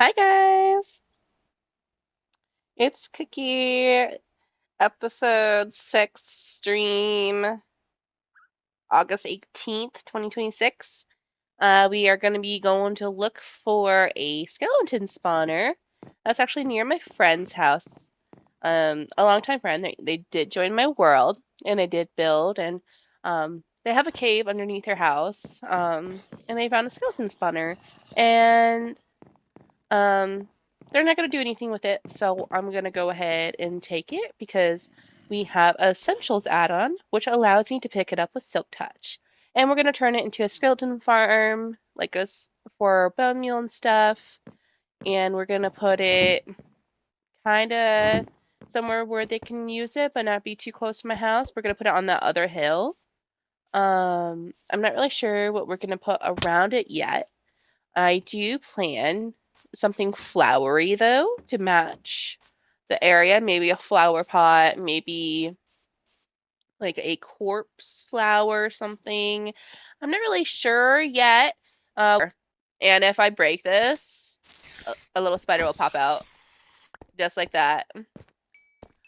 Hi guys, it's Cookie, Ep.7 stream, August 18th, 2026. We are going to be going to look for a skeleton spawner. That's actually near my friend's house. A longtime friend. They did join my world, and they did build, and they have a cave underneath their house. And they found a skeleton spawner, and Um, they're not going to do anything with it, so I'm going to go ahead and take it because we have a Essentials add-on, which allows me to pick it up with Silk Touch. And we're going to turn it into a skeleton farm, like us for bone meal and stuff. And we're going to put it kind of somewhere where they can use it, but not be too close to my house. We're going to put it on that other hill. I'm not really sure what we're going to put around it yet. I do plan something flowery though to match the area. Maybe a flower pot, maybe like a corpse flower or something. I'm not really sure yet. And if I break this, a little spider will pop out just like that.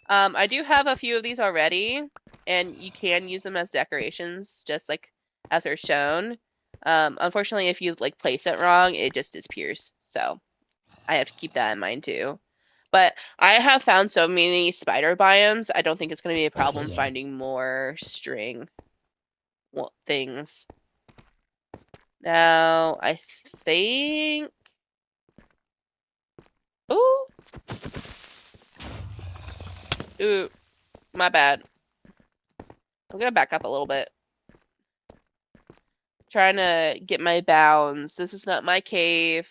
I do have a few of these already, and you can use them as decorations, just like as they're shown. Unfortunately, if you like place it wrong, it just disappears. So I have to keep that in mind too. But I have found so many spider biomes, I don't think it's going to be a problem finding more string things. Now, I think. Ooh, ooh, my bad. I'm going to back up a little bit. Trying to get my bounds. This is not my cave.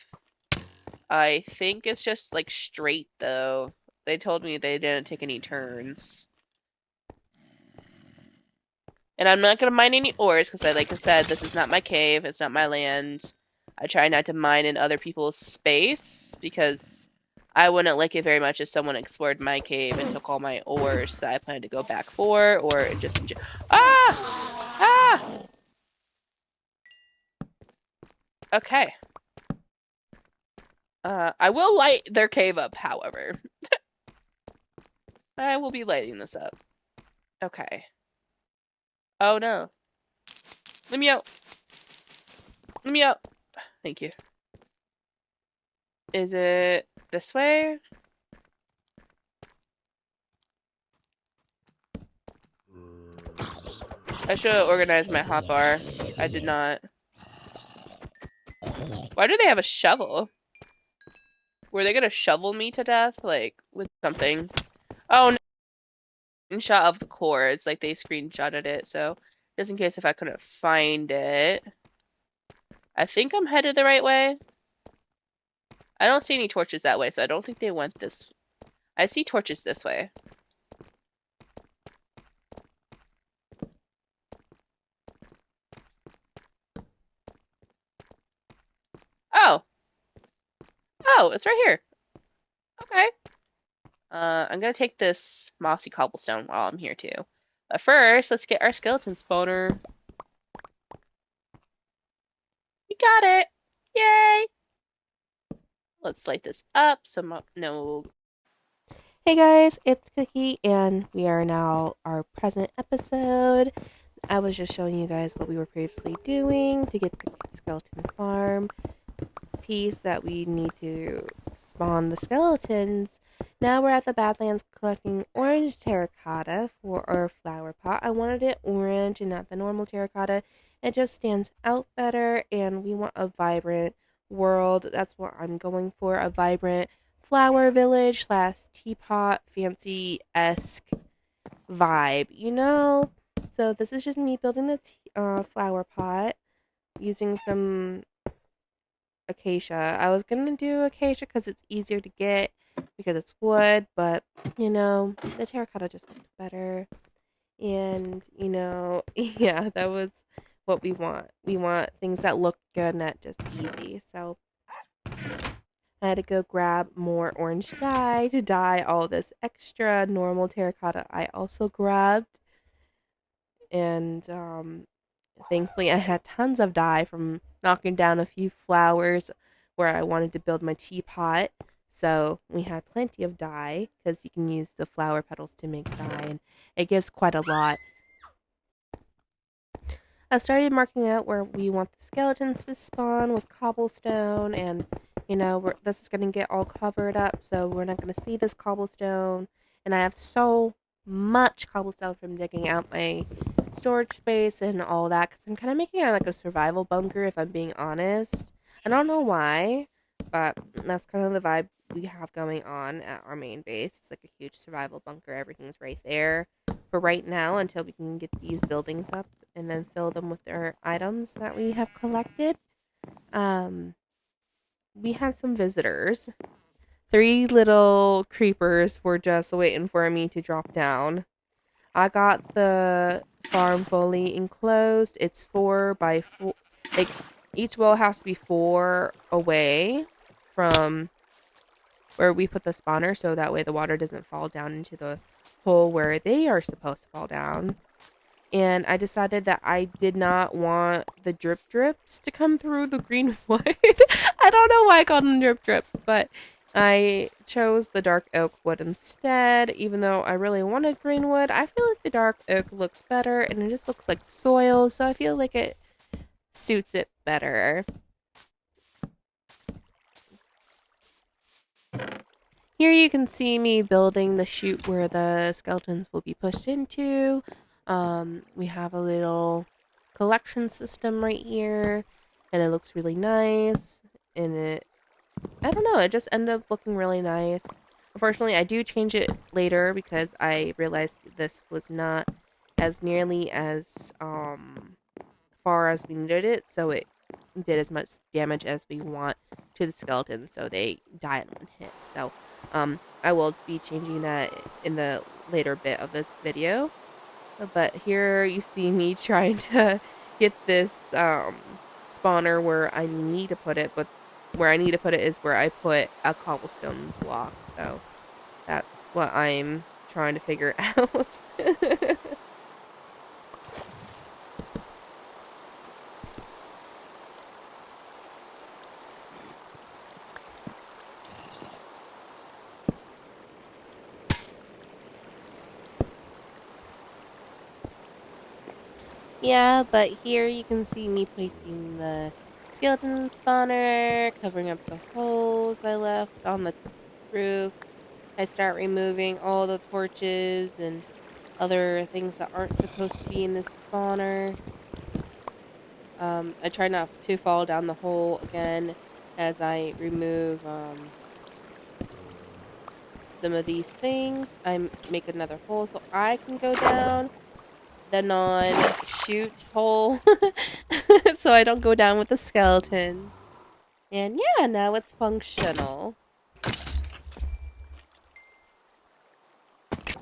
I think it's just like straight though. They told me they didn't take any turns. And I'm not gonna mine any ores because, like I said, this is not my cave. It's not my land. I try not to mine in other people's space because I wouldn't like it very much if someone explored my cave and took all my ores that I plan to go back for, or just ah ah. Okay. I will light their cave up, however. I will be lighting this up. Okay. Oh no. Let me out. Let me out. Thank you. Is it this way? I should have organized my hotbar. I did not. Why do they have a shovel? Were they gonna shovel me to death, like, with something? Oh, no. Screenshot of the cords. Like, they screenshotted it, so just in case if I couldn't find it. I think I'm headed the right way. I don't see any torches that way, so I don't think they went this. I see torches this way. Oh. Oh, it's right here. Okay. I'm gonna take this mossy cobblestone while I'm here too. But first, let's get our skeleton spawner. We got it! Yay! Let's light this up so no. Hey guys, it's Cookie, and we are now our present episode. I was just showing you guys what we were previously doing to get the skeleton farm piece that we need to spawn the skeletons. Now we're at the Badlands collecting orange terracotta for our flower pot. I wanted it orange and not the normal terracotta. It just stands out better, and we want a vibrant world. That's what I'm going for, a vibrant flower village slash teapot fancy esque vibe, you know? So this is just me building the flower pot using some acacia. I was gonna do acacia because it's easier to get because it's wood, but the terracotta just looked better. And yeah, that was what we want. We want things that look good, not just easy. So I had to go grab more orange dye to dye all this extra normal terracotta I also grabbed. And thankfully, I had tons of dye from knocking down a few flowers where I wanted to build my teapot. So we had plenty of dye because you can use the flower petals to make dye, and it gives quite a lot. I started marking out where we want the skeletons to spawn with cobblestone, and this is going to get all covered up, so we're not going to see this cobblestone. And I have so much cobblestone from digging out my storage space and all that, because I'm kind of making it like a survival bunker, if I'm being honest. I don't know why, but that's kind of the vibe we have going on at our main base. It's like a huge survival bunker. Everything's right there for right now until we can get these buildings up and then fill them with our items that we have collected. Um, we had some visitors. Three little creepers were just waiting for me to drop down. I got the farm fully enclosed. It's 4 by 4. Like, each wall has to be 4 away from where we put the spawner, so that way the water doesn't fall down into the hole where they are supposed to fall down. And I decided that I did not want the drip drips to come through the green wood. I don't know why I called them drip drips, but I chose the dark oak wood instead, even though I really wanted green wood. I feel like the dark oak looks better, and it just looks like soil, so I feel like it suits it better. Here you can see me building the chute where the skeletons will be pushed into. We have a little collection system right here, and it looks really nice. And I don't know, it just ended up looking really nice. Unfortunately, I do change it later because I realized this was not as nearly as far as we needed it, so it did as much damage as we want to the skeletons, so they die in one hit. So I will be changing that in the later bit of this video. But here you see me trying to get this spawner where I need to put it, but where I need to put it is where I put a cobblestone block. So that's what I'm trying to figure out. Yeah, but here you can see me placing the skeleton spawner, covering up the holes I left on the roof. I start removing all the torches and other things that aren't supposed to be in this spawner. I try not to fall down the hole again as I remove some of these things. I make another hole so I can go down the non-shoot hole so I don't go down with the skeletons. And yeah, now it's functional.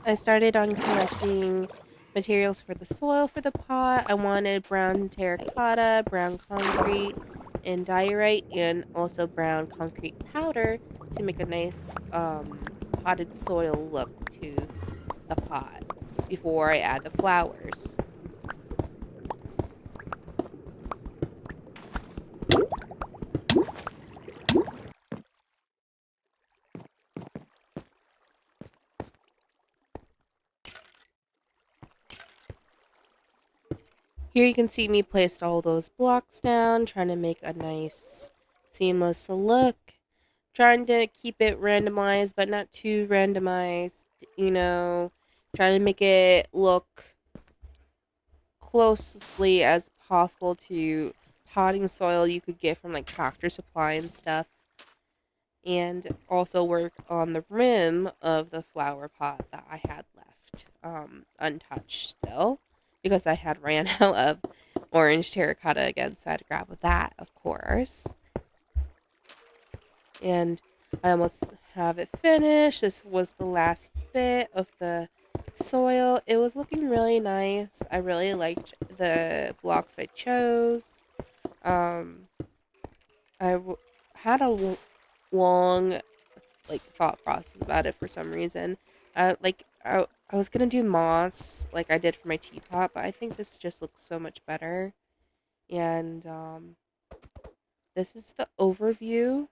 I started on collecting materials for the soil for the pot. I wanted brown terracotta, brown concrete, and diorite, and also brown concrete powder to make a nice potted soil look to the pot before I add the flowers. Here you can see me place all those blocks down, trying to make a nice seamless look. Trying to keep it randomized, but not too randomized, trying to make it look closely as possible to potting soil you could get from like Tractor Supply and stuff. And also work on the rim of the flower pot that I had left untouched still because I had ran out of orange terracotta again, so I had to grab that, of course. And I almost have it finished. This was the last bit of the soil. It was looking really nice. I really liked the blocks I chose. Um, had a long thought process about it for some reason. I was gonna do moss like I did for my teapot, but I think this just looks so much better. And this is the overview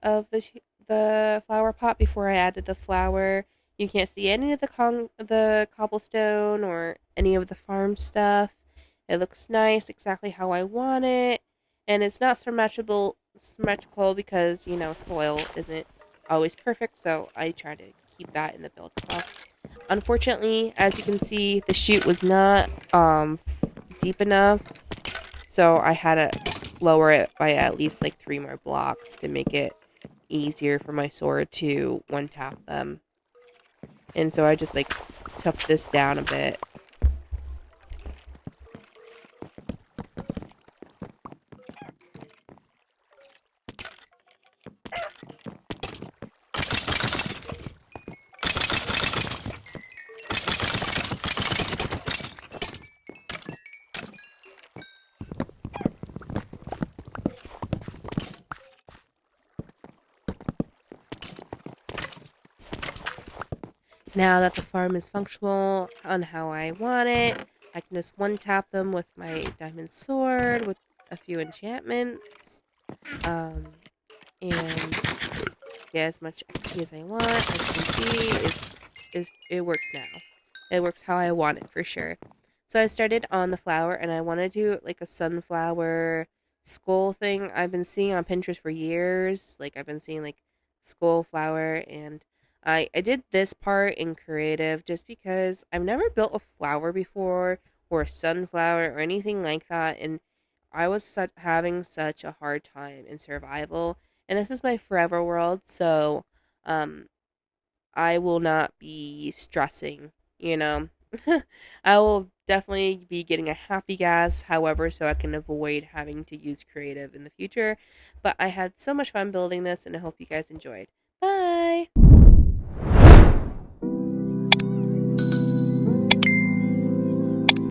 of the flower pot before I added the flour. You can't see any of the cobblestone or any of the farm stuff. It looks nice, exactly how I want it, and it's not symmetrical because soil isn't always perfect. So I try to keep that in the build as well. Unfortunately, as you can see, the chute was not deep enough, so I had to lower it by at least like 3 more blocks to make it easier for my sword to one tap them. And so I just like took this down a bit. Now that the farm is functional on how I want it, I can just one tap them with my diamond sword with a few enchantments, um, and get as much XP as I want. As you can see, it works now. It works how I want it for sure. So I started on the flower, and I want to do like a sunflower skull thing I've been seeing on Pinterest for years. Like I've been seeing like skull flower, and I did this part in creative just because I've never built a flower before or a sunflower or anything like that, and I was having such a hard time in survival, and this is my forever world, so um I will not be stressing, you know. I will definitely be getting a happy gas, however, so I can avoid having to use creative in the future. But I had so much fun building this, and I hope you guys enjoyed.